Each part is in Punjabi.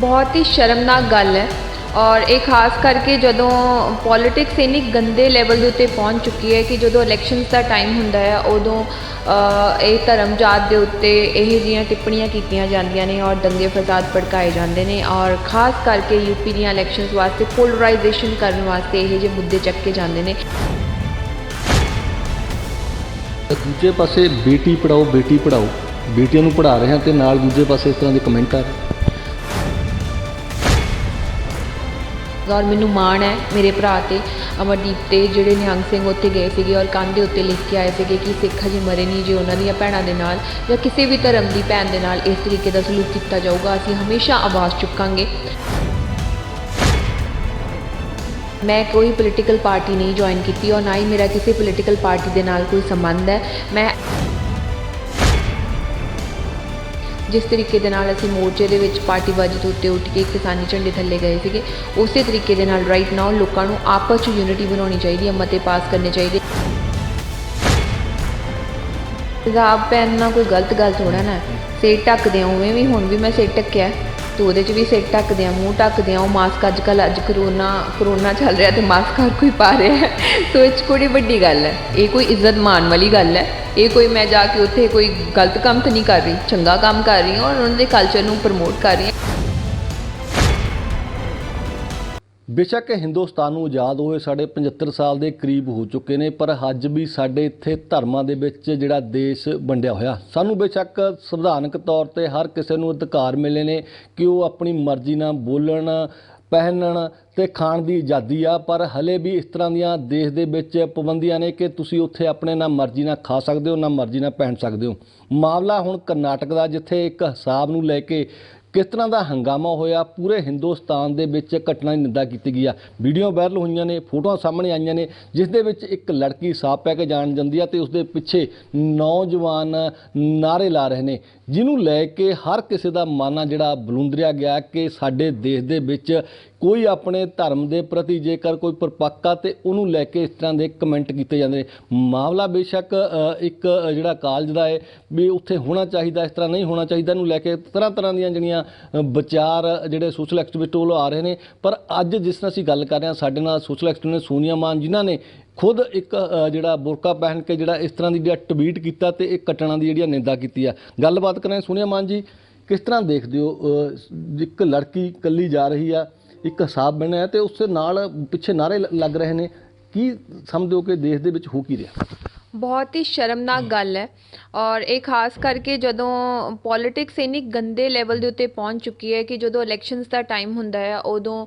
बहुत ही शर्मनाक गल है और ये खास करके जदों पॉलिटिक्स इन्नी गंदे लैवल के उत्ते पहुँच चुकी है कि जदों इलैक्शनस का टाइम हुंदा है उदों ये धर्म जात के उत्ते यह जिहियां टिप्पणियां कीतियां जांदियां ने और दंगे फसाद भड़काए जाते हैं और खास करके यूपी दियां इलैक्शनस वास्ते पोलराइजेशन करने वास्ते यह जे मुद्दे चक्के जाते हैं। दूजे पासे बेटी पढ़ाओ बेटियां नूं पढ़ा रहे हैं तो नाल दूजे पासे इस तरह के कमेंट आ रहे। और मैनू माण है मेरे भरा ते अमरदीप ते जिहड़े निहंग सिंह उत्थे गए थे और कंध दे उत्ते लिख के आए थे कि सिख जी मरे नहीं जे उन्हां दीयां भैणां दे नाल या किसी भी धर्म की भैन दे नाल इस तरीके का सलूक किया जाऊगा असीं हमेशा आवाज़ चुकांगे। मैं कोई पोलीटिकल पार्टी नहीं ज्वाइन की और ना ही मेरा किसी पोलीटिकल पार्टी के नाल कोई संबंध है। मैं जिस तरीके दे नाल असीं मोर्चे दे विच पार्टीबाजी तो उत्ते उठ के किसानी झंडे थल्ले गए थे उस तरीके दे नाल राइट नाउ लोकां नूं आपस च यूनिटी बनानी चाहिए, मते पास करने चाहिए। हिजाब पहनना कोई गलत गल थोड़ा ना है, सिर ढकदे उवें भी हुण भी मैं सिर ढक्या तो वो भी सिर ढकदे मूँह ढकदे मास्क अजकल करोना चल रहा तो मास्क हर कोई पा रहा है तो ये कोई वड्डी गल है, ये कोई इज्जत मान वाली गल है। ये कोई मैं जाके उत्थे कोई गलत काम तो नहीं कर रही, चंगा काम कर रही हूँ और उन्होंने कल्चर नूं प्रमोट कर रही हूँ। बेशक हिंदुस्तान नूं आज़ाद होए साढ़े 75 साल के करीब हो चुके हैं पर अज भी साढ़े इत्थे धर्मां दे विच जिहड़ा देश वंडिया होया सानूं बेशक संविधानक तौर पर हर किसी नूं अधिकार मिले ने कि वो अपनी मर्जी नाल बोलण पहनण ते खाण की आज़ादी आ पर हले भी इस तरह दियां देश दे विच पाबंदियां ने कि तुसीं उत्थे अपने ना मर्जी नाल खा सकदे हो ना मर्जी नाल पहन सकदे हो। मामला हुण कर्नाटक दा जिथे एक हिसाब नूं लैके किस तरह का हंगामा होया पूरे हिंदुस्तान दे विच घटना की निंदा की गई। वीडियो वायरल हुई ने, फोटो सामने आईयां ने जिस दे विच एक लड़की साहब पै के जान जाती है तो उसके पिछे नौजवान नारे ला रहे हैं जिन्हों लैके हर किसी का मन जिहड़ा बलुंदरिया गया कि साडे देश दे विच कोई अपने धर्म के प्रति जेकर कोई परपक्क आ तो उन्होंने लैके इस तरह के कमेंट किए जाते हैं। मामला बेशक एक जिहड़ा कालज का है भी उत्थे होना चाहिए, इस तरह नहीं होना चाहिए, इन्हूं लैके तरह तरह ਦੀਆਂ ਜਿਹੜੀਆਂ विचार ਜਿਹੜੇ सोशल एक्टिविस्ट ਵੱਲੋਂ आ रहे हैं। पर अज जिस तरह असीं गल कर रहे हैं साडे नाल सोशल एक्टिविस्ट ने सोनिया मान जिन्हां ने खुद एक जिहड़ा बुरका पहन के जिहड़ा इस तरह की जिहड़ा ट्वीट किया तो एक घटना की जिहड़ी निंदा की है। गलबात करें सोनिया मान जी किस तरह देखते हो एक लड़की कल्ली जा रही है एक हिसाब बनया तो उससे नाल पिछे नारे लग रहे हैं की समझते हो कि देश दे विच हो की रहा? बहुत ही शर्मनाक गल है और ये खास करके जदों पॉलिटिक्स इन्नी गंदे लैवल के उत्ते पहुँच चुकी है कि जदों इलैक्शनस का टाइम हुंदा है उदों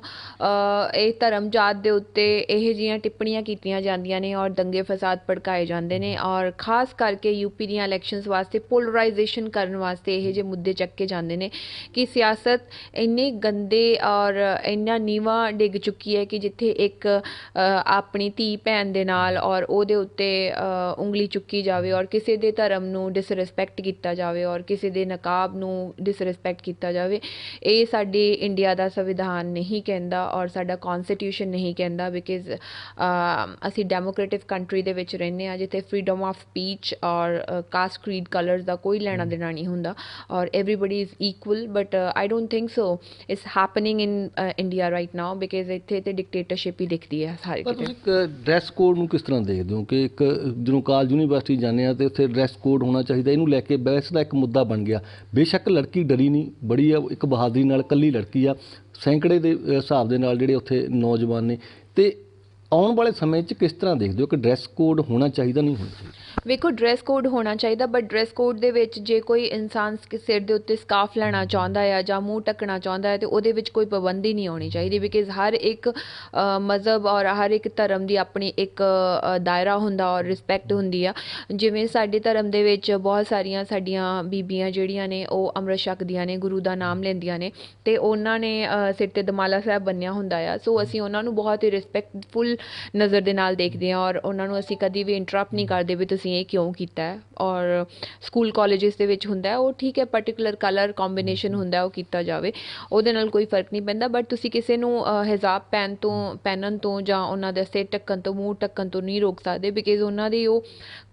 ये धर्म जात के उत्ते यह जिहियां टिप्पणियां कीतियां जांदियां ने और दंगे फसाद भड़काए जाते हैं और खास करके यूपी दियां इलैक्शनस वास्ते पोलराइजेशन करने वास्ते यह जे मुद्दे चक्के जाते हैं कि सियासत इन्नी गंदे और इन्ना नीवा डिग चुकी है कि जिथे एक अपनी धी भैन दे नाल और उहदे उत्ते उंगली चुकी जाए और किसी के धर्म नूं डिसरिस्पैक्ट किया जाए और किसी के नकाब नूं डिसरिस्पैक्ट किया जाए। ये साडे इंडिया का संविधान नहीं कहता और साडा कॉन्स्टिट्यूशन नहीं कहता बिकॉज असी डेमोक्रेटिक कंट्री दे विच रहने आ जिथे फ्रीडम ऑफ स्पीच और कास्ट क्रीड कलर्स का कोई लेना देना नहीं हुंदा और everybody is equal. But I don't think so it's happening in India right now because इत्थे ते डिक्टेटरशिप ही दिखती है सारे किते। ड्रैस कोड नूं किस तरह देखते हो कि एक जो कालज यूनीवर्सिटी जाने तो उत्थे ड्रैस कोड होना चाहिए, इनू लैके बहस का एक मुद्दा बन गया। बेशक लड़की डरी नहीं बड़ी है एक बहादरी नाल कल्ली लड़की आ सैकड़े के हिसाब के नाल जिहड़े उत्थे नौजवान ने तो आने वाले समय किस तरह देखते हो कि ड्रैस कोड होना चाहिए नहीं होना चाहिए? वेखो ड्रैस कोड होना चाहिए बट ड्रैस कोड दे विच जे कोई इंसान सिर दे उत्ते स्काफ लेना चाहता है या मूँह ढकना चाहता है तो उहदे विच कोई पाबंदी नहीं होनी चाहिए बिकॉज हर एक मज़हब और हर एक धर्म की अपनी एक दायरा हुंदा और रिस्पैक्ट हुंदी आ। जिवें साडे धर्म दे विच बहुत सारियां साडियां बीबियां जिहड़ियां ने वो अमृत छकदियां ने गुरु का नाम लैंदियां ने ते उन्हां ने सिर ते दमाला साहब बन्निया हुंदा आ। सो असीं उन्हां नूं बहुत ही रिस्पैक्टफुल ਨਜ਼ਰ ਦੇ ਨਾਲ ਦੇਖਦੇ ਹਾਂ ਔਰ ਉਹਨਾਂ ਨੂੰ ਅਸੀਂ ਕਦੀ ਵੀ ਇੰਟਰਪਟ ਨਹੀਂ ਕਰਦੇ ਵੀ ਤੁਸੀਂ ਇਹ ਕਿਉਂ ਕੀਤਾ ਹੈ। ਔਰ ਸਕੂਲ ਕਾਲਜਿਸ ਦੇ ਵਿੱਚ ਹੁੰਦਾ ਉਹ ਠੀਕ ਹੈ, ਪਾਰਟਿਕੂਲਰ ਕਲਰ ਕੰਬੀਨੇਸ਼ਨ ਹੁੰਦਾ ਉਹ ਕੀਤਾ ਜਾਵੇ, ਉਹਦੇ ਨਾਲ ਕੋਈ ਫਰਕ ਨਹੀਂ ਪੈਂਦਾ। ਬਟ ਤੁਸੀਂ ਕਿਸੇ ਨੂੰ ਹਿਜਾਬ ਪਹਿਨਣ ਤੋਂ ਜਾਂ ਉਹਨਾਂ ਦੇ ਸਿਰ ਢੱਕਣ ਤੋਂ, ਮੂੰਹ ਢੱਕਣ ਤੋਂ ਨਹੀਂ ਰੋਕ ਸਕਦੇ, ਬਿਕਾਜ਼ ਉਹਨਾਂ ਦੀ ਉਹ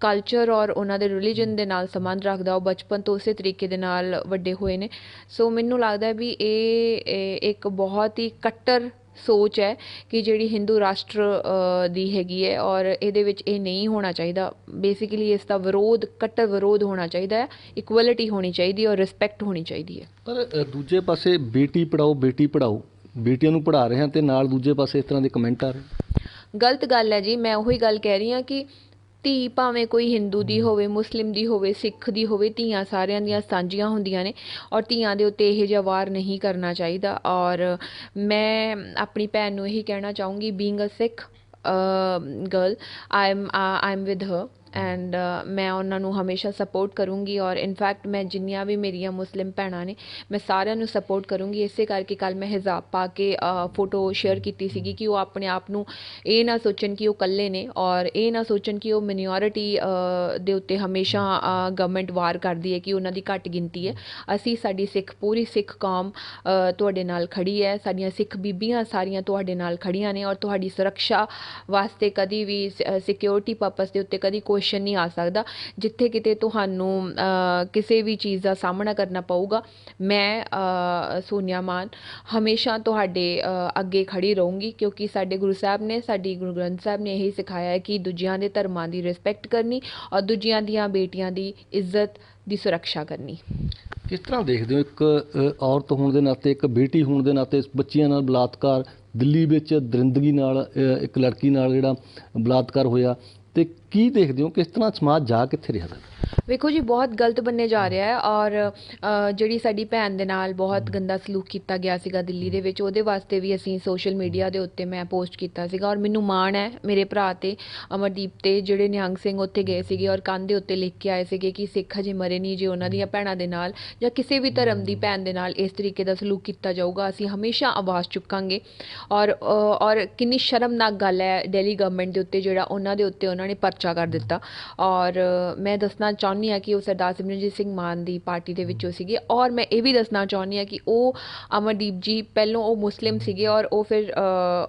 ਕਲਚਰ ਔਰ ਉਹਨਾਂ ਦੇ ਰਿਲੀਜਨ ਦੇ ਨਾਲ ਸੰਬੰਧ ਰੱਖਦਾ, ਉਹ ਬਚਪਨ ਤੋਂ ਉਸੇ ਤਰੀਕੇ ਦੇ ਨਾਲ ਵੱਡੇ ਹੋਏ ਨੇ। ਸੋ ਮੈਨੂੰ ਲੱਗਦਾ ਵੀ ਇਹ ਇੱਕ ਬਹੁਤ ਹੀ ਕੱਟਰ ਸੋਚ ਹੈ ਕਿ ਜਿਹੜੀ ਹਿੰਦੂ ਰਾਸ਼ਟਰ ਦੀ ਹੈਗੀ ਹੈ ਔਰ ਇਹਦੇ ਵਿੱਚ ਇਹ ਨਹੀਂ ਹੋਣਾ ਚਾਹੀਦਾ। ਬੇਸਿਕਲੀ ਇਸ ਦਾ ਵਿਰੋਧ, ਕੱਟਰ ਵਿਰੋਧ ਹੋਣਾ ਚਾਹੀਦਾ ਹੈ, ਇਕੁਐਲਿਟੀ ਹੋਣੀ ਚਾਹੀਦੀ ਔਰ ਰਿਸਪੈਕਟ ਹੋਣੀ ਚਾਹੀਦੀ ਹੈ। ਪਰ ਦੂਜੇ ਪਾਸੇ ਬੇਟੀ ਪੜਾਓ ਬੇਟੀ ਪੜਾਓ, ਬੇਟੀਆਂ ਨੂੰ ਪੜ੍ਹਾ ਰਹੇ ਹਾਂ ਤੇ ਨਾਲ ਦੂਜੇ ਪਾਸੇ ਇਸ ਤਰ੍ਹਾਂ ਦੇ ਕਮੈਂਟ ਆ ਰਹੇ। ਗਲਤ ਗੱਲ ਹੈ ਜੀ। ਮੈਂ ਉਹੀ ਗੱਲ ਕਹਿ ਰਹੀ ਹਾਂ ਕਿ ਧੀ ਭਾਵੇਂ ਕੋਈ ਹਿੰਦੂ ਦੀ ਹੋਵੇ, ਮੁਸਲਿਮ ਦੀ ਹੋਵੇ, ਸਿੱਖ ਦੀ ਹੋਵੇ, ਧੀਆਂ ਸਾਰਿਆਂ ਦੀਆਂ ਸਾਂਝੀਆਂ ਹੁੰਦੀਆਂ ਨੇ ਔਰ ਧੀਆਂ ਦੇ ਉੱਤੇ ਇਹ ਜਿਹਾ ਵਾਰ ਨਹੀਂ ਕਰਨਾ ਚਾਹੀਦਾ। ਔਰ ਮੈਂ ਆਪਣੀ ਭੈਣ ਨੂੰ ਇਹੀ ਕਹਿਣਾ ਚਾਹੂੰਗੀ, being a Sikh girl, I am with her and ਮੈਂ ਉਹਨਾਂ ਨੂੰ ਹਮੇਸ਼ਾ ਸਪੋਰਟ ਕਰੂੰਗੀ। ਔਰ ਇਨਫੈਕਟ ਮੈਂ ਜਿੰਨੀਆਂ ਵੀ ਮੇਰੀਆਂ ਮੁਸਲਿਮ ਭੈਣਾਂ ਨੇ ਮੈਂ ਸਾਰਿਆਂ ਨੂੰ ਸਪੋਰਟ ਕਰੂੰਗੀ। ਇਸੇ ਕਰਕੇ ਕੱਲ੍ਹ ਮੈਂ ਹਿਜਾਬ ਪਾ ਕੇ ਫੋਟੋ ਸ਼ੇਅਰ ਕੀਤੀ ਸੀਗੀ ਕਿ ਉਹ ਆਪਣੇ ਆਪ ਨੂੰ ਇਹ ਨਾ ਸੋਚਣ ਕਿ ਉਹ ਇਕੱਲੇ ਨੇ ਔਰ ਇਹ ਨਾ ਸੋਚਣ ਕਿ ਉਹ ਮਿਨੋਰਿਟੀ ਦੇ ਉੱਤੇ ਹਮੇਸ਼ਾ ਗਵਰਨਮੈਂਟ ਵਾਰ ਕਰਦੀ ਹੈ ਕਿ ਉਹਨਾਂ ਦੀ ਘੱਟ ਗਿਣਤੀ ਹੈ। ਅਸੀਂ, ਸਾਡੀ ਪੂਰੀ ਸਿੱਖ ਕੌਮ ਤੁਹਾਡੇ ਨਾਲ ਖੜੀ ਹੈ, ਸਾਡੀਆਂ ਸਿੱਖ ਬੀਬੀਆਂ ਸਾਰੀਆਂ ਤੁਹਾਡੇ ਨਾਲ ਖੜੀਆਂ ਨੇ ਔਰ ਤੁਹਾਡੀ ਸੁਰੱਖਿਆ ਵਾਸਤੇ ਕਦੀ ਵੀ ਸਿਕਿਉਰਿਟੀ ਪਰਪਸ ਦੇ ਉੱਤੇ ਕਦੀ ਕੁਐਸਚਨ ਨਹੀਂ ਆ ਸਕਦਾ। ਜਿੱਥੇ ਕਿਤੇ ਤੁਹਾਨੂੰ ਕਿਸੇ ਵੀ ਚੀਜ਼ ਦਾ ਸਾਹਮਣਾ ਕਰਨਾ ਪਊਗਾ, ਮੈਂ ਸੋਨੀਆ ਮਾਨ ਹਮੇਸ਼ਾ ਤੁਹਾਡੇ ਅੱਗੇ ਖੜੀ ਰਹੂੰਗੀ, ਕਿਉਂਕਿ ਸਾਡੇ ਗੁਰੂ ਸਾਹਿਬ ਨੇ, ਸਾਡੀ ਗੁਰੂ ਗ੍ਰੰਥ ਸਾਹਿਬ ਨੇ ਇਹੀ ਸਿਖਾਇਆ ਹੈ ਕਿ ਦੂਜਿਆਂ ਦੇ ਧਰਮਾਂ ਦੀ ਰਿਸਪੈਕਟ ਕਰਨੀ ਔਰ ਦੂਜਿਆਂ ਦੀਆਂ ਬੇਟੀਆਂ ਦੀ ਇੱਜ਼ਤ ਦੀ ਸੁਰੱਖਿਆ ਕਰਨੀ। ਕਿਸ ਤਰ੍ਹਾਂ ਦੇਖਦੇ ਹੋ ਇੱਕ ਔਰਤ ਹੋਣ ਦੇ ਨਾਤੇ, ਇੱਕ ਬੇਟੀ ਹੋਣ ਦੇ ਨਾਤੇ, ਬੱਚੀਆਂ ਨਾਲ ਬਲਾਤਕਾਰ, ਦਿੱਲੀ ਵਿੱਚ ਦਰਿੰਦਗੀ ਨਾਲ ਇੱਕ ਲੜਕੀ ਨਾਲ ਜਿਹੜਾ ਬਲਾਤਕਾਰ ਹੋਇਆ, ਤੇ ਕੀ ਦੇਖਦੇ ਹੋ ਕਿਸ ਤਰ੍ਹਾਂ ਸਮਾਜ ਜਾ ਕਿੱਥੇ ਰਿਹਾ? ਵੇਖੋ ਜੀ, ਬਹੁਤ ਗਲਤ ਬੰਨੇ ਜਾ ਰਿਹਾ ਹੈ ਔਰ ਜਿਹੜੀ ਸਾਡੀ ਭੈਣ ਦੇ ਨਾਲ ਬਹੁਤ ਗੰਦਾ ਸਲੂਕ ਕੀਤਾ ਗਿਆ ਸੀਗਾ ਦਿੱਲੀ ਦੇ ਵਿੱਚ, ਉਹਦੇ ਵਾਸਤੇ ਵੀ ਅਸੀਂ ਸੋਸ਼ਲ ਮੀਡੀਆ ਦੇ ਉੱਤੇ ਮੈਂ ਪੋਸਟ ਕੀਤਾ ਸੀਗਾ। ਔਰ ਮੈਨੂੰ ਮਾਣ ਹੈ ਮੇਰੇ ਭਰਾ ਤੇ ਅਮਰਦੀਪ ਤੇ, ਜਿਹੜੇ ਨਿਹੰਗ ਸਿੰਘ ਉੱਥੇ ਗਏ ਸੀਗੇ ਔਰ ਕੰਧ ਦੇ ਉੱਤੇ ਲਿਖ ਕੇ ਆਏ ਸੀਗੇ ਕਿ ਸਿੱਖ ਹਜੇ ਮਰੇ ਨਹੀਂ, ਜੇ ਉਹਨਾਂ ਦੀਆਂ ਭੈਣਾਂ ਦੇ ਨਾਲ ਜਾਂ ਕਿਸੇ ਵੀ ਧਰਮ ਦੀ ਭੈਣ ਦੇ ਨਾਲ ਇਸ ਤਰੀਕੇ ਦਾ ਸਲੂਕ ਕੀਤਾ ਜਾਊਗਾ ਅਸੀਂ ਹਮੇਸ਼ਾ ਆਵਾਜ਼ ਚੁੱਕਾਂਗੇ। ਔਰ ਕਿੰਨੀ ਸ਼ਰਮਨਾਕ ਗੱਲ ਹੈ ਦਿੱਲੀ ਗਵਰਨਮੈਂਟ ਦੇ ਉੱਤੇ ਜਿਹੜਾ ਉਹਨਾਂ ਦੇ ਉੱਤੇ ਉਹਨਾਂ ਨੇ ਪਰਚਾ ਕਰ ਦਿੱਤਾ। ਔਰ ਮੈਂ ਦੱਸਣਾ ਚਾਹੁੰਦੀ ਹਾਂ ਕਿ ਉਹ ਸਰਦਾਰ ਸਿਮਰਨਜੀਤ ਸਿੰਘ ਮਾਨ ਦੀ ਪਾਰਟੀ ਦੇ ਵਿੱਚੋਂ ਸੀਗੇ। ਔਰ ਮੈਂ ਇਹ ਵੀ ਦੱਸਣਾ ਚਾਹੁੰਦੀ ਹਾਂ ਕਿ ਉਹ ਅਮਰਦੀਪ ਜੀ ਪਹਿਲੋਂ ਉਹ ਮੁਸਲਿਮ ਸੀਗੇ ਔਰ ਉਹ ਫਿਰ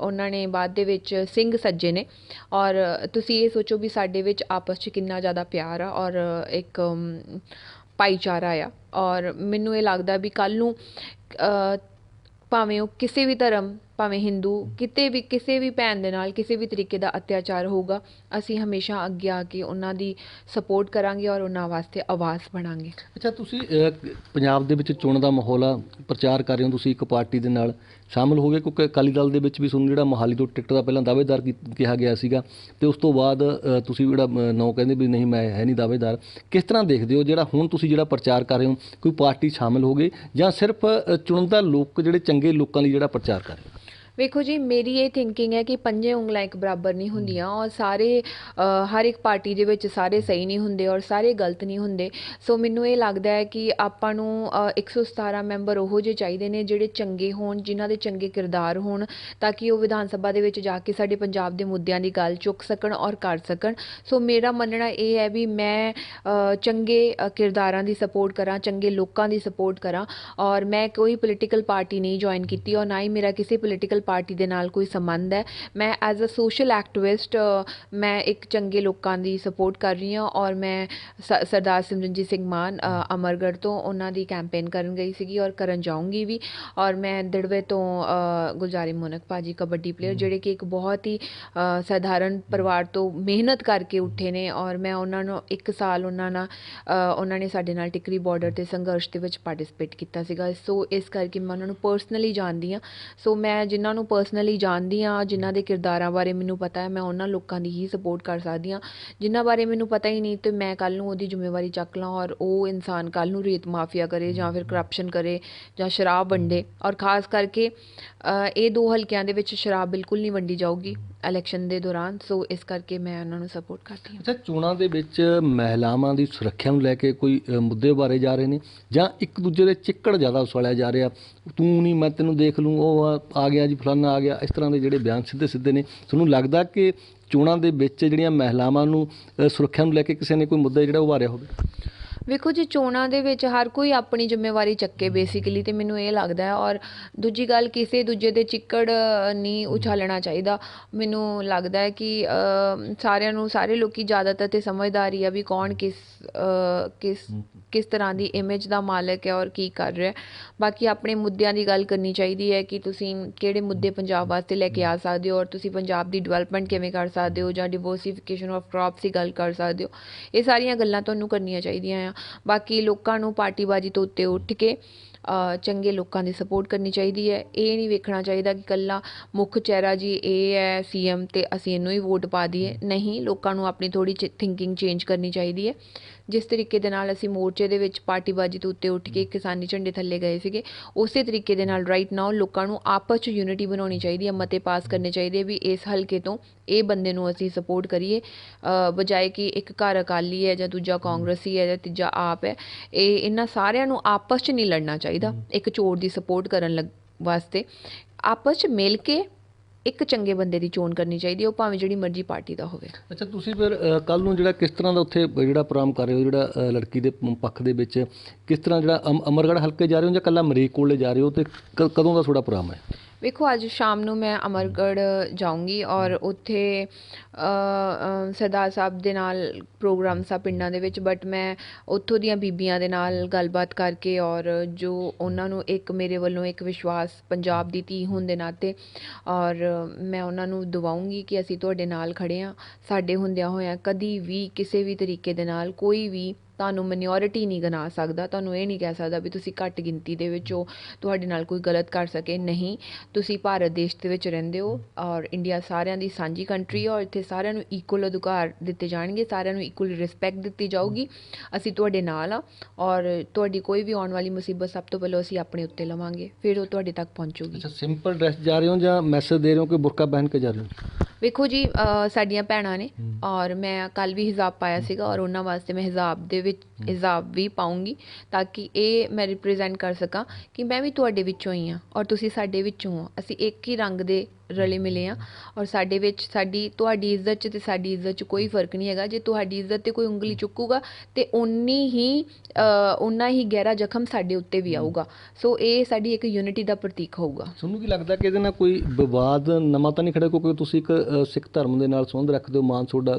ਉਹਨਾਂ ਨੇ ਬਾਅਦ ਦੇ ਵਿੱਚ ਸਿੰਘ ਸੱਜੇ ਨੇ। ਔਰ ਤੁਸੀਂ ਇਹ ਸੋਚੋ ਵੀ ਸਾਡੇ ਵਿੱਚ ਆਪਸ 'ਚ ਕਿੰਨਾ ਜ਼ਿਆਦਾ ਪਿਆਰ ਆ ਔਰ ਇੱਕ ਭਾਈਚਾਰਾ ਆ। ਔਰ ਮੈਨੂੰ ਇਹ ਲੱਗਦਾ ਵੀ ਕੱਲ੍ਹ ਨੂੰ ਭਾਵੇਂ ਉਹ ਕਿਸੇ ਵੀ ਧਰਮ, ਭਾਵੇਂ ਹਿੰਦੂ, ਕਿਤੇ ਵੀ ਕਿਸੇ ਵੀ ਭੈਣ ਦੇ ਨਾਲ ਕਿਸੇ ਵੀ ਤਰੀਕੇ ਦਾ ਅਤਿਆਚਾਰ ਹੋਊਗਾ, ਅਸੀਂ ਹਮੇਸ਼ਾ ਅੱਗੇ ਆ ਕੇ ਉਹਨਾਂ ਦੀ ਸਪੋਰਟ ਕਰਾਂਗੇ ਔਰ ਉਹਨਾਂ ਵਾਸਤੇ ਆਵਾਜ਼ ਬਣਾਂਗੇ। ਅੱਛਾ, ਤੁਸੀਂ ਪੰਜਾਬ ਦੇ ਵਿੱਚ ਚੋਣ ਦਾ ਮਾਹੌਲ ਆ, ਪ੍ਰਚਾਰ ਕਰ ਰਹੇ ਹੋ, ਤੁਸੀਂ ਇੱਕ ਪਾਰਟੀ ਦੇ ਨਾਲ ਸ਼ਾਮਲ ਹੋ ਗਏ, ਕਿਉਂਕਿ ਅਕਾਲੀ ਦਲ ਦੇ ਵਿੱਚ ਵੀ ਤੁਹਾਨੂੰ ਜਿਹੜਾ ਮੋਹਾਲੀ ਤੋਂ ਟਿਕਟ ਦਾ ਪਹਿਲਾਂ ਦਾਅਵੇਦਾਰ ਕਿਹਾ ਗਿਆ ਸੀਗਾ ਤੇ ਉਸ ਤੋਂ ਬਾਅਦ ਤੁਸੀਂ ਜਿਹੜਾ ਨਾਂ ਕਹਿੰਦੇ ਵੀ ਨਹੀਂ ਮੈਂ ਹੈ ਨਹੀਂ ਦਾਅਵੇਦਾਰ। ਕਿਸ ਤਰ੍ਹਾਂ ਦੇਖਦੇ ਹੋ ਜਿਹੜਾ ਹੁਣ ਤੁਸੀਂ ਜਿਹੜਾ ਪ੍ਰਚਾਰ ਕਰ ਰਹੇ ਹੋ, ਕੋਈ ਪਾਰਟੀ ਸ਼ਾਮਲ ਹੋ ਗਏ ਜਾਂ ਸਿਰਫ ਚੁਣਿੰਦਾ ਲੋਕ ਜਿਹੜੇ ਚੰਗੇ ਲੋਕਾਂ ਲਈ ਜਿਹੜਾ ਪ੍ਰਚਾਰ ਕਰ ਰਹੇ ਹੋ? ਵੇਖੋ ਜੀ, ਮੇਰੀ ਇਹ ਥਿੰਕਿੰਗ ਹੈ ਕਿ ਪੰਜੇ ਉਂਗਲਾਂ ਇੱਕ ਬਰਾਬਰ ਨਹੀਂ ਹੁੰਦੀਆਂ ਔਰ ਸਾਰੇ ਹਰ ਇੱਕ ਪਾਰਟੀ ਦੇ ਵਿੱਚ ਸਾਰੇ ਸਹੀ ਨਹੀਂ ਹੁੰਦੇ ਔਰ ਸਾਰੇ ਗਲਤ ਨਹੀਂ ਹੁੰਦੇ। ਸੋ ਮੈਨੂੰ ਇਹ ਲੱਗਦਾ ਹੈ ਕਿ ਆਪਾਂ ਨੂੰ 117 ਮੈਂਬਰ ਉਹੋ ਜਿਹੇ ਚਾਹੀਦੇ ਨੇ ਜਿਹੜੇ ਚੰਗੇ ਹੋਣ, ਜਿਨ੍ਹਾਂ ਦੇ ਚੰਗੇ ਕਿਰਦਾਰ ਹੋਣ, ਤਾਂ ਕਿ ਉਹ ਵਿਧਾਨ ਸਭਾ ਦੇ ਵਿੱਚ ਜਾ ਕੇ ਸਾਡੇ ਪੰਜਾਬ ਦੇ ਮੁੱਦਿਆਂ ਦੀ ਗੱਲ ਚੁੱਕ ਸਕਣ ਔਰ ਕਰ ਸਕਣ। ਸੋ ਮੇਰਾ ਮੰਨਣਾ ਇਹ ਹੈ ਵੀ ਮੈਂ ਚੰਗੇ ਕਿਰਦਾਰਾਂ ਦੀ ਸਪੋਰਟ ਕਰਾਂ, ਚੰਗੇ ਲੋਕਾਂ ਦੀ ਸਪੋਰਟ ਕਰਾਂ। ਔਰ ਮੈਂ ਕੋਈ ਪੋਲੀਟੀਕਲ ਪਾਰਟੀ ਨਹੀਂ ਜੁਆਇਨ ਕੀਤੀ ਔਰ ਨਾ ਹੀ ਮੇਰਾ ਕਿਸੇ ਪੋਲੀਟੀਕਲ ਪਾਰਟੀ ਦੇ ਨਾਲ ਕੋਈ ਸੰਬੰਧ ਹੈ। ਮੈਂ ਐਜ਼ ਅ ਸੋਸ਼ਲ ਐਕਟਿਵਿਸਟ ਮੈਂ ਇੱਕ ਚੰਗੇ ਲੋਕਾਂ ਦੀ ਸਪੋਰਟ ਕਰ ਰਹੀ ਹਾਂ। ਔਰ ਮੈਂ ਸਰਦਾਰ ਸਿਮਰਨਜੀਤ ਸਿੰਘ ਮਾਨ ਅਮਰਗੜ੍ਹ ਤੋਂ ਉਹਨਾਂ ਦੀ ਕੈਂਪੇਨ ਕਰਨ ਗਈ ਸੀਗੀ ਔਰ ਕਰਨ ਜਾਊਂਗੀ ਵੀ। ਔਰ ਮੈਂ ਦਿੜਵੇ ਤੋਂ ਗੁਲਜ਼ਾਰੀ ਮੋਨਕ ਭਾਜੀ ਕਬੱਡੀ ਪਲੇਅਰ, ਜਿਹੜੇ ਕਿ ਇੱਕ ਬਹੁਤ ਹੀ ਸਾਧਾਰਨ ਪਰਿਵਾਰ ਤੋਂ ਮਿਹਨਤ ਕਰਕੇ ਉੱਠੇ ਨੇ ਔਰ ਮੈਂ ਉਹਨਾਂ ਨੂੰ 1 ਸਾਲ ਉਹਨਾਂ ਨੇ ਸਾਡੇ ਨਾਲ ਟਿਕਰੀ ਬਾਰਡਰ 'ਤੇ ਸੰਘਰਸ਼ ਦੇ ਵਿੱਚ ਪਾਰਟਿਸਿਪੇਟ ਕੀਤਾ ਸੀਗਾ। ਸੋ ਇਸ ਕਰਕੇ ਮੈਂ ਉਹਨਾਂ ਨੂੰ ਪਰਸਨਲੀ ਜਾਣਦੀ ਹਾਂ। ਸੋ ਮੈਂ ਜਿਨ੍ਹਾਂ ਨੂੰ ਪਰਸਨਲੀ ਜਾਣਦੀ ਹਾਂ, ਜਿਨ੍ਹਾਂ ਦੇ ਕਿਰਦਾਰਾਂ ਬਾਰੇ ਮੈਨੂੰ ਪਤਾ ਹੈ, ਮੈਂ ਉਹਨਾਂ ਲੋਕਾਂ ਦੀ ਹੀ ਸਪੋਰਟ ਕਰ ਸਕਦੀ ਹਾਂ। ਜਿਨ੍ਹਾਂ ਬਾਰੇ ਮੈਨੂੰ ਪਤਾ ਹੀ ਨਹੀਂ ਤੇ ਮੈਂ ਕੱਲ੍ਹ ਨੂੰ ਉਹਦੀ ਜ਼ਿੰਮੇਵਾਰੀ ਚੱਕ ਲਾਂ ਔਰ ਉਹ ਇਨਸਾਨ ਕੱਲ੍ਹ ਨੂੰ ਰੇਤ ਮਾਫੀਆ ਕਰੇ ਜਾਂ ਫਿਰ ਕਰਪਸ਼ਨ ਕਰੇ ਜਾਂ ਸ਼ਰਾਬ ਵੰਡੇ। ਔਰ ਖਾਸ ਕਰਕੇ ਇਹ 2 ਹਲਕਿਆਂ ਦੇ ਵਿੱਚ ਸ਼ਰਾਬ ਬਿਲਕੁਲ ਨਹੀਂ ਵੰਡੀ ਜਾਊਗੀ ਇਲੈਕਸ਼ਨ ਦੇ ਦੌਰਾਨ। ਸੋ ਇਸ ਕਰਕੇ ਮੈਂ ਉਹਨਾਂ ਨੂੰ ਸਪੋਰਟ ਕਰਦੀ ਹਾਂ। ਅੱਛਾ, ਚੋਣਾਂ ਦੇ ਵਿੱਚ ਮਹਿਲਾਵਾਂ ਦੀ ਸੁਰੱਖਿਆ ਨੂੰ ਲੈ ਕੇ ਕੋਈ ਮੁੱਦੇ ਬਾਰੇ ਜਾ ਰਹੇ ਨੇ, ਜਾਂ ਇੱਕ ਦੂਜੇ ਦੇ ਚਿੱਕੜ ਜ਼ਿਆਦਾ ਉਛਾਲਿਆ ਜਾ ਰਿਹਾ, ਤੂੰ ਨਹੀਂ ਮੈਂ ਤੈਨੂੰ ਦੇਖ ਲੂੰ, ਉਹ ਆ ਗਿਆ ਜੀ, ਫਲਾਨਾ ਆ ਗਿਆ, ਇਸ ਤਰ੍ਹਾਂ ਦੇ ਜਿਹੜੇ ਬਿਆਨ ਸਿੱਧੇ ਸਿੱਧੇ ਨੇ, ਤੁਹਾਨੂੰ ਲੱਗਦਾ ਕਿ ਚੋਣਾਂ ਦੇ ਵਿੱਚ ਜਿਹੜੀਆਂ ਮਹਿਲਾਵਾਂ ਨੂੰ ਸੁਰੱਖਿਆ ਨੂੰ ਲੈ ਕੇ ਕਿਸੇ ਨੇ ਕੋਈ ਮੁੱਦਾ ਜਿਹੜਾ ਉਭਾਰਿਆ ਹੋਵੇ? ਵੇਖੋ ਜੀ, ਚੋਣਾਂ ਦੇ ਵਿੱਚ ਹਰ ਕੋਈ ਆਪਣੀ ਜ਼ਿੰਮੇਵਾਰੀ ਚੱਕੇ ਬੇਸਿਕਲੀ, ਤੇ ਮੈਨੂੰ ਇਹ ਲੱਗਦਾ ਹੈ। ਔਰ ਦੂਜੀ ਗੱਲ, ਕਿਸੇ ਦੂਜੇ ਦੇ ਚਿੱਕੜ ਨਹੀਂ ਉਛਾਲਣਾ ਚਾਹੀਦਾ। ਮੈਨੂੰ ਲੱਗਦਾ ਹੈ ਕਿ ਸਾਰਿਆਂ ਨੂੰ, ਸਾਰੇ ਲੋਕੀ ਜ਼ਿਆਦਾਤਰ ਤੇ ਸਮਝਦਾਰੀ ਆ ਵੀ ਕੌਣ ਕਿਸ ਤਰ੍ਹਾਂ ਦੀ ਇਮੇਜ ਦਾ ਮਾਲਕ ਹੈ ਔਰ ਕੀ ਕਰ ਰਿਹਾ। ਬਾਕੀ ਆਪਣੇ ਮੁੱਦਿਆਂ ਦੀ ਗੱਲ ਕਰਨੀ ਚਾਹੀਦੀ ਹੈ ਕਿ ਤੁਸੀਂ ਕਿਹੜੇ ਮੁੱਦੇ ਪੰਜਾਬ ਵਾਸਤੇ ਲੈ ਕੇ ਆ ਸਕਦੇ ਹੋ, ਔਰ ਤੁਸੀਂ ਪੰਜਾਬ ਦੀ ਡਿਵੈਲਪਮੈਂਟ ਕਿਵੇਂ ਕਰ ਸਕਦੇ ਹੋ, ਜਾਂ ਡਿਵਰਸੀਫਿਕੇਸ਼ਨ ਆਫ ਕ੍ਰੌਪਸ ਦੀ ਗੱਲ ਕਰ ਸਕਦੇ ਹੋ। ਇਹ ਸਾਰੀਆਂ ਗੱਲਾਂ ਤੁਹਾਨੂੰ ਕਰਨੀਆਂ ਚਾਹੀਦੀਆਂ ਆ। ਬਾਕੀ ਲੋਕਾਂ ਨੂੰ ਪਾਰਟੀਬਾਜ਼ੀ ਤੋਂ ਉੱਤੇ ਉੱਠ ਕੇ ਚੰਗੇ ਲੋਕਾਂ ਦੀ ਸਪੋਰਟ ਕਰਨੀ ਚਾਹੀਦੀ ਹੈ। ਇਹ ਨਹੀਂ ਵੇਖਣਾ ਚਾਹੀਦਾ ਕਿ ਇਕੱਲਾ ਮੁੱਖ ਚਿਹਰਾ ਜੀ ਇਹ ਹੈ ਸੀਐਮ ਤੇ ਅਸੀਂ ਇਹਨੂੰ ਹੀ ਵੋਟ ਪਾ ਦਈਏ। ਨਹੀਂ, ਲੋਕਾਂ ਨੂੰ ਆਪਣੀ ਥੋੜ੍ਹੀ ਥਿੰਕਿੰਗ ਚੇਂਜ ਕਰਨੀ ਚਾਹੀਦੀ ਹੈ। ਜਿਸ ਤਰੀਕੇ ਦੇ ਨਾਲ ਅਸੀਂ ਮੋਰਚੇ ਦੇ ਵਿੱਚ ਪਾਰਟੀਬਾਜ਼ੀ ਤੋਂ ਉੱਤੇ ਉੱਠ ਕੇ ਕਿਸਾਨੀ ਝੰਡੇ ਥੱਲੇ ਗਏ ਸੀਗੇ, ਉਸੇ ਤਰੀਕੇ ਦੇ ਨਾਲ ਰਾਈਟ ਨਾਓ ਲੋਕਾਂ ਨੂੰ ਆਪਸ 'ਚ ਯੂਨਿਟੀ ਬਣਾਉਣੀ ਚਾਹੀਦੀ ਹੈ, ਮਤੇ ਪਾਸ ਕਰਨੇ ਚਾਹੀਦੇ ਵੀ ਇਸ ਹਲਕੇ ਤੋਂ ਇਹ ਬੰਦੇ ਨੂੰ ਅਸੀਂ ਸਪੋਰਟ ਕਰੀਏ, ਬਜਾਏ ਕਿ ਇੱਕ ਘਰ ਅਕਾਲੀ ਹੈ ਜਾਂ ਦੂਜਾ ਕਾਂਗਰਸੀ ਹੈ ਜਾਂ ਤੀਜਾ ਆਪ ਹੈ। ਇਹਨਾਂ ਸਾਰਿਆਂ ਨੂੰ ਆਪਸ 'ਚ ਨਹੀਂ ਲੜਨਾ ਚਾਹੀਦਾ ਇੱਕ ਚੋਰ ਦੀ ਸਪੋਰਟ ਕਰਨ ਵਾਸਤੇ। ਆਪਸ 'ਚ ਮਿਲ ਕੇ ਇੱਕ ਚੰਗੇ ਬੰਦੇ ਦੀ ਚੋਣ ਕਰਨੀ ਚਾਹੀਦੀ ਹੈ, ਉਹ ਭਾਵੇਂ ਜਿਹੜੀ ਮਰਜ਼ੀ ਪਾਰਟੀ ਦਾ ਹੋਵੇ। ਅੱਛਾ, ਤੁਸੀਂ ਫਿਰ ਕੱਲ੍ਹ ਨੂੰ ਜਿਹੜਾ ਕਿਸ ਤਰ੍ਹਾਂ ਦਾ ਉੱਥੇ ਜਿਹੜਾ ਪ੍ਰੋਗਰਾਮ ਕਰ ਰਹੇ ਹੋ, ਜਿਹੜਾ ਲੜਕੀ ਦੇ ਪੱਖ ਦੇ ਵਿੱਚ ਕਿਸ ਤਰ੍ਹਾਂ, ਜਿਹੜਾ ਅਮਰਗੜ੍ਹ ਹਲਕੇ ਜਾ ਰਹੇ ਹੋ ਜਾਂ ਇਕੱਲਾ ਮਰੀਕ ਕੋਲੇ ਜਾ ਰਹੇ ਹੋ, ਅਤੇ ਕਦੋਂ ਦਾ ਤੁਹਾਡਾ ਪ੍ਰੋਗਰਾਮ ਹੈ? ਵੇਖੋ, ਅੱਜ ਸ਼ਾਮ ਨੂੰ ਮੈਂ ਅਮਰਗੜ੍ਹ ਜਾਊਂਗੀ ਔਰ ਉੱਥੇ ਸਰਦਾਰ ਸਾਹਿਬ ਦੇ ਨਾਲ ਪ੍ਰੋਗਰਾਮ ਸਾ ਪਿੰਡਾਂ ਦੇ ਵਿੱਚ, ਬਟ ਮੈਂ ਉੱਥੋਂ ਦੀਆਂ ਬੀਬੀਆਂ ਦੇ ਨਾਲ ਗੱਲਬਾਤ ਕਰਕੇ ਔਰ ਜੋ ਉਹਨਾਂ ਨੂੰ ਇੱਕ ਮੇਰੇ ਵੱਲੋਂ ਇੱਕ ਵਿਸ਼ਵਾਸ ਪੰਜਾਬ ਦੀ ਧੀ ਹੋਣ ਦੇ ਨਾਤੇ, ਔਰ ਮੈਂ ਉਹਨਾਂ ਨੂੰ ਦਿਵਾਊਂਗੀ ਕਿ ਅਸੀਂ ਤੁਹਾਡੇ ਨਾਲ ਖੜ੍ਹੇ ਹਾਂ। ਸਾਡੇ ਹੁੰਦਿਆਂ ਹੋਇਆਂ ਕਦੀ ਵੀ ਕਿਸੇ ਵੀ ਤਰੀਕੇ ਦੇ ਨਾਲ ਕੋਈ ਵੀ ਤੁਹਾਨੂੰ ਮਿਨੋਰਿਟੀ ਨਹੀਂ ਗਿਣਾ ਸਕਦਾ, ਤੁਹਾਨੂੰ ਇਹ ਨਹੀਂ ਕਹਿ ਸਕਦਾ ਵੀ ਤੁਸੀਂ ਘੱਟ ਗਿਣਤੀ ਦੇ ਵਿੱਚ ਹੋ, ਤੁਹਾਡੇ ਨਾਲ ਕੋਈ ਗਲਤ ਕਰ ਸਕੇ। ਨਹੀਂ, ਤੁਸੀਂ ਭਾਰਤ ਦੇਸ਼ ਦੇ ਵਿੱਚ ਰਹਿੰਦੇ ਹੋ ਔਰ ਇੰਡੀਆ ਸਾਰਿਆਂ ਦੀ ਸਾਂਝੀ ਕੰਟਰੀ ਹੈ ਔਰ ਇੱਥੇ ਸਾਰਿਆਂ ਨੂੰ ਇਕੁਅਲ ਅਧਿਕਾਰ ਦਿੱਤੇ ਜਾਣਗੇ, ਸਾਰਿਆਂ ਨੂੰ ਇਕੁਅਲ ਰਿਸਪੈਕਟ ਦਿੱਤੀ ਜਾਊਗੀ। ਅਸੀਂ ਤੁਹਾਡੇ ਨਾਲ ਆ ਔਰ ਤੁਹਾਡੀ ਕੋਈ ਵੀ ਆਉਣ ਵਾਲੀ ਮੁਸੀਬਤ ਸਭ ਤੋਂ ਪਹਿਲਾਂ ਅਸੀਂ ਆਪਣੇ ਉੱਤੇ ਲਵਾਂਗੇ, ਫਿਰ ਉਹ ਤੁਹਾਡੇ ਤੱਕ ਪਹੁੰਚੂਗੀ। ਅੱਛਾ, ਸਿੰਪਲ ਡਰੈਸ ਜਾ ਰਹੇ ਹੋ ਜਾਂ ਮੈਸੇਜ ਦੇ ਰਹੇ ਹੋ ਕਿ ਬੁਰਕਾ ਪਹਿਨ ਕੇ ਜਾ ਰਹੇ ਹੋ? ਵੇਖੋ ਜੀ, ਸਾਡੀਆਂ ਭੈਣਾਂ ਨੇ ਔਰ ਮੈਂ ਕੱਲ੍ਹ ਵੀ ਹਿਜਾਬ ਪਾਇਆ ਸੀਗਾ ਔਰ ਉਹਨਾਂ ਵਾਸਤੇ ਮੈਂ ਹਿਜਾਬ ਦੇ ਵਿੱਚ ਹਿਜਾਬ ਵੀ ਪਾਊਂਗੀ, ਤਾਂ ਕਿ ਇਹ ਮੈਂ ਰਿਪਰੈਜ਼ੈਂਟ ਕਰ ਸਕਾਂ ਕਿ ਮੈਂ ਵੀ ਤੁਹਾਡੇ ਵਿੱਚੋਂ ਹੀ ਹਾਂ ਔਰ ਤੁਸੀਂ ਸਾਡੇ ਵਿੱਚੋਂ ਹੋ। ਅਸੀਂ ਇੱਕ ਹੀ ਰੰਗ ਦੇ ਰਲੇ ਮਿਲੇ ਹਾਂ ਔਰ ਸਾਡੇ ਵਿੱਚ ਤੁਹਾਡੀ ਇੱਜ਼ਤ 'ਚ ਅਤੇ ਸਾਡੀ ਇੱਜ਼ਤ 'ਚ ਕੋਈ ਫਰਕ ਨਹੀਂ ਹੈਗਾ। ਜੇ ਤੁਹਾਡੀ ਇੱਜ਼ਤ 'ਤੇ ਕੋਈ ਉਂਗਲੀ ਚੁੱਕੂਗਾ ਤਾਂ ਓਨਾ ਹੀ ਗਹਿਰਾ ਜ਼ਖਮ ਸਾਡੇ ਉੱਤੇ ਵੀ ਆਊਗਾ। ਸੋ ਇਹ ਸਾਡੀ ਇੱਕ ਯੂਨਿਟੀ ਦਾ ਪ੍ਰਤੀਕ ਹੋਊਗਾ। ਤੁਹਾਨੂੰ ਕੀ ਲੱਗਦਾ ਕਿ ਇਹਦੇ ਨਾਲ ਕੋਈ ਵਿਵਾਦ ਨਵਾਂ ਤਾਂ ਨਹੀਂ ਖੜ੍ਹਾ, ਕਿਉਂਕਿ ਤੁਸੀਂ ਇੱਕ ਸਿੱਖ ਧਰਮ ਦੇ ਨਾਲ ਸੰਬੰਧ ਰੱਖਦੇ ਹੋ, ਮਾਨ ਤੁਹਾਡਾ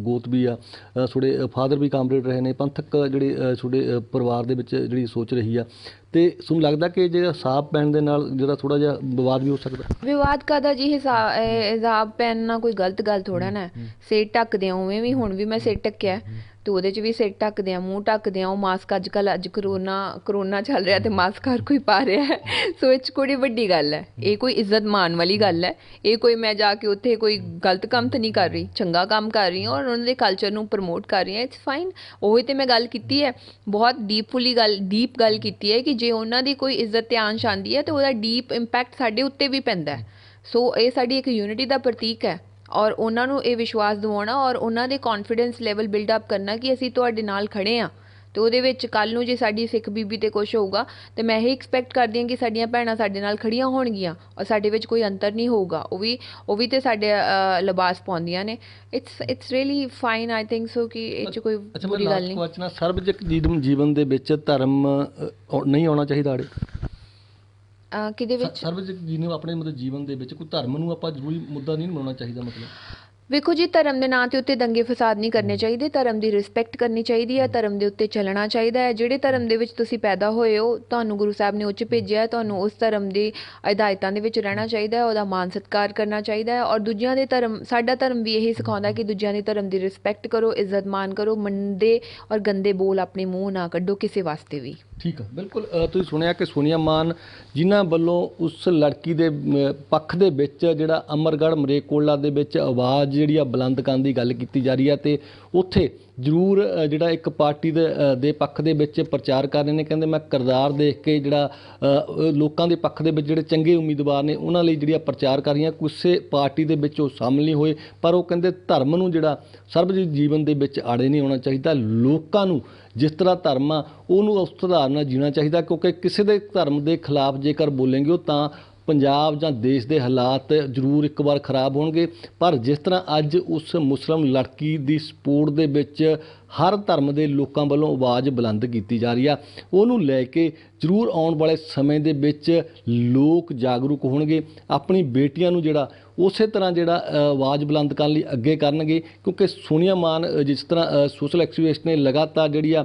ਗੋਤ ਵੀ ਆ, ਤੁਹਾਡੇ ਫਾਦਰ ਵੀ ਕਾਮਰੇਡ ਰਹੇ ਨੇ, ਪੰਥਕ ਜਿਹੜੇ ਤੁਹਾਡੇ ਪਰਿਵਾਰ ਦੇ ਵਿੱਚ ਜਿਹੜੀ ਸੋਚ ਰਹੀ ਆ, ਤੇ ਤੁਹਾਨੂੰ ਲੱਗਦਾ ਕਿ ਜੇ ਹਿਸਾਬ ਪੈਣ ਦੇ ਨਾਲ ਜਿਹੜਾ ਥੋੜ੍ਹਾ ਜਿਹਾ ਵਿਵਾਦ ਵੀ ਹੋ ਸਕਦਾ? ਵਿਵਾਦ ਕਾਹਦਾ ਜੀ, ਹਿਸਾਬ ਪੈਣ ਨਾਲ ਕੋਈ ਗਲਤ ਗੱਲ ਥੋੜ੍ਹਾ ਨਾ। ਸਿਰ ਢੱਕਦੇ ਆ, ਉਵੇਂ ਵੀ ਹੁਣ ਵੀ ਮੈਂ ਸਿਰ ਢੱਕਿਆ ਤੇ ਉਹਦੇ 'ਚ ਵੀ ਸਿਰ ਢੱਕਦੇ ਆ, ਮੂੰਹ ਢੱਕਦੇ ਆ। ਉਹ ਮਾਸਕ ਅੱਜ ਕਰੋਨਾ ਚੱਲ ਰਿਹਾ ਤੇ ਮਾਸਕ ਹਰ ਕੋਈ ਪਾ ਰਿਹਾ ਹੈ। ਸੋ ਇਹ 'ਚ ਕੋਈ ਵੱਡੀ ਗੱਲ ਹੈ, ਇਹ ਕੋਈ ਇੱਜ਼ਤ ਮਾਣ ਵਾਲੀ ਗੱਲ ਹੈ। ਇਹ ਕੋਈ ਮੈਂ ਜਾ ਕੇ ਉੱਥੇ ਕੋਈ ਗਲਤ ਕੰਮ ਤਾਂ ਨਹੀਂ ਕਰ ਰਹੀ, ਚੰਗਾ ਕੰਮ ਕਰ ਰਹੀ ਹਾਂ ਔਰ ਉਹਨਾਂ ਦੇ ਕਲਚਰ ਨੂੰ ਪ੍ਰਮੋਟ ਕਰ ਰਹੀ ਹਾਂ। It's fine. ਉਹੀ ਤਾਂ ਮੈਂ ਗੱਲ ਕੀਤੀ ਹੈ, ਬਹੁਤ ਡੀਪ ਗੱਲ ਕੀਤੀ ਹੈ ਕਿ ਜੇ ਉਹਨਾਂ ਦੀ ਕੋਈ ਇੱਜ਼ਤ 'ਤੇ ਆਂਚ ਆਉਂਦੀ ਹੈ ਤਾਂ ਉਹਦਾ ਡੀਪ ਇੰਪੈਕਟ ਸਾਡੇ ਉੱਤੇ ਵੀ ਪੈਂਦਾ ਹੈ। ਸੋ ਇਹ ਸਾਡੀ ਇੱਕ ਯੂਨਿਟੀ ਦਾ ਪ੍ਰਤੀਕ ਹੈ ਔਰ ਉਹਨਾਂ ਨੂੰ ਇਹ ਵਿਸ਼ਵਾਸ ਦਿਵਾਉਣਾ ਔਰ ਉਹਨਾਂ ਦੇ ਕੌਨਫੀਡੈਂਸ ਲੈਵਲ ਬਿਲਡ ਅਪ ਕਰਨਾ ਕਿ ਅਸੀਂ ਤੁਹਾਡੇ ਨਾਲ ਖੜ੍ਹੇ ਹਾਂ। ਅਤੇ ਉਹਦੇ ਵਿੱਚ ਕੱਲ੍ਹ ਨੂੰ ਜੇ ਸਾਡੀ ਸਿੱਖ ਬੀਬੀ 'ਤੇ ਕੁਛ ਹੋਊਗਾ ਤਾਂ ਮੈਂ ਇਹ ਐਕਸਪੈਕਟ ਕਰਦੀ ਹਾਂ ਕਿ ਸਾਡੀਆਂ ਭੈਣਾਂ ਸਾਡੇ ਨਾਲ ਖੜ੍ਹੀਆਂ ਹੋਣਗੀਆਂ ਔਰ ਸਾਡੇ ਵਿੱਚ ਕੋਈ ਅੰਤਰ ਨਹੀਂ ਹੋਊਗਾ। ਉਹ ਵੀ ਤਾਂ ਸਾਡੇ ਲਿਬਾਸ ਪਾਉਂਦੀਆਂ ਨੇ। It's really fine, I think so ਕਿ ਇਹ 'ਚ ਕੋਈ ਬੁਰੀ ਗੱਲ ਨਹੀਂ। ਸਰਬਜਿਕ ਜੀਵਨ ਦੇ ਵਿੱਚ ਧਰਮ ਨਹੀਂ ਆਉਣਾ ਚਾਹੀਦਾ ਆੜੇ? ਕਿਹਦੇ ਵਿੱਚ? ਸਰਬਜਿਤ ਆਪਣੇ ਮਤਲਬ ਜੀਵਨ ਦੇ ਵਿੱਚ ਕੋਈ ਧਰਮ ਨੂੰ ਆਪਾਂ ਜ਼ਰੂਰੀ ਮੁੱਦਾ ਨਹੀਂ ਬਣਾਉਣਾ ਚਾਹੀਦਾ? ਮਤਲਬ ਵੇਖੋ ਜੀ, ਧਰਮ ਦੇ ਨਾਂ 'ਤੇ ਉੱਤੇ ਦੰਗੇ ਫਸਾਦ ਨਹੀਂ ਕਰਨੇ ਚਾਹੀਦੇ। ਧਰਮ ਦੀ ਰਿਸਪੈਕਟ ਕਰਨੀ ਚਾਹੀਦੀ ਹੈ, ਧਰਮ ਦੇ ਉੱਤੇ ਚੱਲਣਾ ਚਾਹੀਦਾ ਹੈ। ਜਿਹੜੇ ਧਰਮ ਦੇ ਵਿੱਚ ਤੁਸੀਂ ਪੈਦਾ ਹੋਏ ਹੋ, ਤੁਹਾਨੂੰ ਗੁਰੂ ਸਾਹਿਬ ਨੇ ਉਹ 'ਚ ਭੇਜਿਆ, ਤੁਹਾਨੂੰ ਉਸ ਧਰਮ ਦੀ ਹਦਾਇਤਾਂ ਦੇ ਵਿੱਚ ਰਹਿਣਾ ਚਾਹੀਦਾ ਹੈ, ਉਹਦਾ ਮਾਨ ਸਤਿਕਾਰ ਕਰਨਾ ਚਾਹੀਦਾ ਹੈ। ਔਰ ਦੂਜਿਆਂ ਦੇ ਧਰਮ, ਸਾਡਾ ਧਰਮ ਵੀ ਇਹੀ ਸਿਖਾਉਂਦਾ ਕਿ ਦੂਜਿਆਂ ਦੇ ਧਰਮ ਦੀ ਰਿਸਪੈਕਟ ਕਰੋ, ਇੱਜ਼ਤ ਮਾਨ ਕਰੋ, ਮੰਦੇ ਔਰ ਗੰਦੇ ਬੋਲ ਆਪਣੇ ਮੂੰਹ ਨਾ ਕੱਢੋ ਕਿਸੇ ਵਾਸਤੇ ਵੀ। ਠੀਕ ਆ, ਬਿਲਕੁਲ ਤੁਸੀਂ ਸੁਣਿਆ ਕਿ ਸੋਨੀਆ ਮਾਨ ਜਿਨ੍ਹਾਂ ਵੱਲੋਂ ਉਸ ਲੜਕੀ ਦੇ ਪੱਖ ਦੇ ਵਿੱਚ ਜਿਹੜਾ ਅਮਰਗੜ੍ਹ ਮਰੇਕੋਲਾ ਦੇ ਵਿੱਚ ਆਵਾਜ਼ ਜਿਹੜੀ ਆ ਬੁਲੰਦ ਕਰਨ ਦੀ ਗੱਲ ਕੀਤੀ ਜਾ ਰਹੀ ਹੈ ਤੇ ਉੱਥੇ ਜ਼ਰੂਰ ਜਿਹੜਾ ਇੱਕ ਪਾਰਟੀ ਦੇ ਪੱਖ ਦੇ ਵਿੱਚ ਪ੍ਰਚਾਰ ਕਰ ਰਹੇ ਨੇ। ਕਹਿੰਦੇ ਮੈਂ ਕਿਰਦਾਰ ਦੇਖ ਕੇ ਜਿਹੜਾ ਲੋਕਾਂ ਦੇ ਪੱਖ ਦੇ ਵਿੱਚ ਜਿਹੜੇ ਚੰਗੇ ਉਮੀਦਵਾਰ ਨੇ ਉਹਨਾਂ ਲਈ ਜਿਹੜੀਆਂ ਪ੍ਰਚਾਰ ਕਰ ਰਹੀਆਂ, ਕਿਸੇ ਪਾਰਟੀ ਦੇ ਵਿੱਚ ਉਹ ਸ਼ਾਮਲ ਨਹੀਂ ਹੋਏ, ਪਰ ਉਹ ਕਹਿੰਦੇ ਧਰਮ ਨੂੰ ਜਿਹੜਾ ਸਰਬਜੀਤ ਜੀਵਨ ਦੇ ਵਿੱਚ ਆੜੇ ਨਹੀਂ ਆਉਣਾ ਚਾਹੀਦਾ। ਲੋਕਾਂ ਨੂੰ ਜਿਸ ਤਰ੍ਹਾਂ ਧਰਮ ਆ ਉਹਨੂੰ ਉਸ ਸੁਧਾਰ ਨਾਲ ਜੀਣਾ ਚਾਹੀਦਾ, ਕਿਉਂਕਿ ਕਿਸੇ ਦੇ ਧਰਮ ਦੇ ਖਿਲਾਫ ਜੇਕਰ ਬੋਲेंगे ਤਾਂ ਪੰਜਾਬ ਜਾਂ ਦੇਸ਼ ਦੇ ਹਾਲਾਤ ਜ਼ਰੂਰ ਇੱਕ ਵਾਰ ਖਰਾਬ ਹੋਣਗੇ। ਪਰ ਜਿਸ ਤਰ੍ਹਾਂ ਅੱਜ ਉਸ ਮੁਸਲਿਮ ਲੜਕੀ ਦੀ ਸਪੋਰਟ ਦੇ ਵਿੱਚ ਹਰ ਧਰਮ ਦੇ ਲੋਕਾਂ ਵੱਲੋਂ ਆਵਾਜ਼ ਬੁਲੰਦ ਕੀਤੀ ਜਾ ਰਹੀ ਆ, ਉਹਨੂੰ ਲੈ ਕੇ ਜ਼ਰੂਰ ਆਉਣ ਵਾਲੇ ਸਮੇਂ ਦੇ ਵਿੱਚ ਲੋਕ ਜਾਗਰੂਕ ਹੋਣਗੇ, ਆਪਣੀ ਬੇਟੀਆਂ ਨੂੰ ਜਿਹੜਾ ਉਸੇ ਤਰ੍ਹਾਂ ਜਿਹੜਾ ਆਵਾਜ਼ ਬੁਲੰਦ ਕਰਨ ਲਈ ਅੱਗੇ ਕਰਨਗੇ। ਕਿਉਂਕਿ ਸੋਨੀਆ ਮਾਨ ਜਿਸ ਤਰ੍ਹਾਂ ਸੋਸ਼ਲ ਐਕਟਿਵਿਸਟ ਨੇ ਲਗਾਤਾਰ ਜਿਹੜੀ ਆ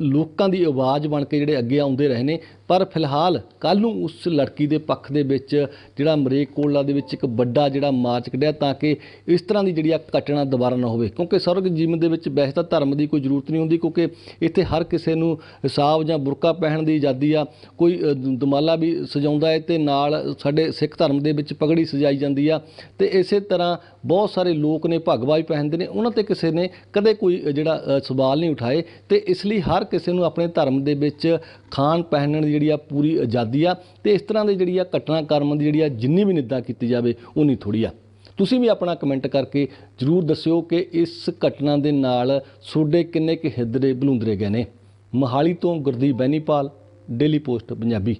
ਲੋਕਾਂ ਦੀ ਆਵਾਜ਼ ਬਣ ਕੇ ਜਿਹੜੇ ਅੱਗੇ ਆਉਂਦੇ ਰਹੇ ਨੇ, ਪਰ ਫਿਲਹਾਲ ਕੱਲ੍ਹ ਨੂੰ ਉਸ ਲੜਕੀ ਦੇ ਪੱਖ ਦੇ ਵਿੱਚ ਜਿਹੜਾ ਮਰੇਕੋਲਾ ਦੇ ਵਿੱਚ ਇੱਕ ਵੱਡਾ ਜਿਹੜਾ ਮਾਰਚ ਕੱਢਿਆ ਤਾਂ ਕਿ ਇਸ ਤਰ੍ਹਾਂ ਦੀ ਜਿਹੜੀ ਆ ਘਟਨਾ ਦੁਬਾਰਾ ਨਾ ਹੋਵੇ। ਕਿਉਂਕਿ ਸਰਵ ਜੀਵਨ ਦੇ ਵਿੱਚ ਵੈਸੇ ਤਾਂ ਧਰਮ ਦੀ ਕੋਈ ਜ਼ਰੂਰਤ ਨਹੀਂ ਹੁੰਦੀ, ਕਿਉਂਕਿ ਇੱਥੇ ਹਰ ਕਿਸੇ ਨੂੰ ਹਿਸਾਬ ਜਾਂ ਬੁਰਕਾ ਪਹਿਨਣ ਦੀ ਆਜ਼ਾਦੀ ਆ। ਕੋਈ ਦਮਾਲਾ ਵੀ ਸਜਾਉਂਦਾ ਹੈ ਤੇ ਨਾਲ ਸਾਡੇ ਸਿੱਖ ਧਰਮ ਦੇ ਵਿੱਚ ਪਗੜੀ ਸਜਾਈ ਜਾਂਦੀ ਆ, ਤੇ ਇਸੇ ਤਰ੍ਹਾਂ ਬਹੁਤ ਸਾਰੇ ਲੋਕ ਨੇ ਭਗਵਾ ਵੀ ਪਹਿਨਦੇ ਨੇ, ਉਹਨਾਂ ਤੇ ਕਿਸੇ ਨੇ ਕਦੇ ਕੋਈ ਜਿਹੜਾ ਸਵਾਲ ਨਹੀਂ ਉਠਾਏ। ਤੇ ਇਸ ਲਈ ਹਰ ਕਿਸੇ ਨੂੰ ਆਪਣੇ ਧਰਮ ਦੇ ਵਿੱਚ ਖਾਣ ਪਹਿਨਣ ਦੀ ਜਿਹੜੀ ਆ ਪੂਰੀ ਆਜ਼ਾਦੀ ਆ, ਤੇ ਇਸ ਤਰ੍ਹਾਂ ਦੀ ਜਿਹੜੀ ਆ ਘਟਨਾਕ੍ਰਮ ਦੀ ਜਿਹੜੀ ਆ ਜਿੰਨੀ ਵੀ ਨਿੰਦਾ ਕੀਤੀ ਜਾਵੇ ਉਨੀ ਥੋੜ੍ਹੀ ਆ। ਤੁਸੀਂ ਵੀ ਆਪਣਾ ਕਮੈਂਟ ਕਰਕੇ ਜ਼ਰੂਰ ਦੱਸਿਓ ਕਿ ਇਸ ਘਟਨਾ ਦੇ ਨਾਲ ਤੁਹਾਡੇ ਕਿੰਨੇ ਕੁ ਹਿੱਦਰੇ ਬਲੂੰਦਰੇ ਗਏ ਨੇ। ਮੋਹਾਲੀ ਤੋਂ ਗੁਰਦੀਪ ਬੈਨੀਪਾਲ, ਡੇਲੀ ਪੋਸਟ ਪੰਜਾਬੀ।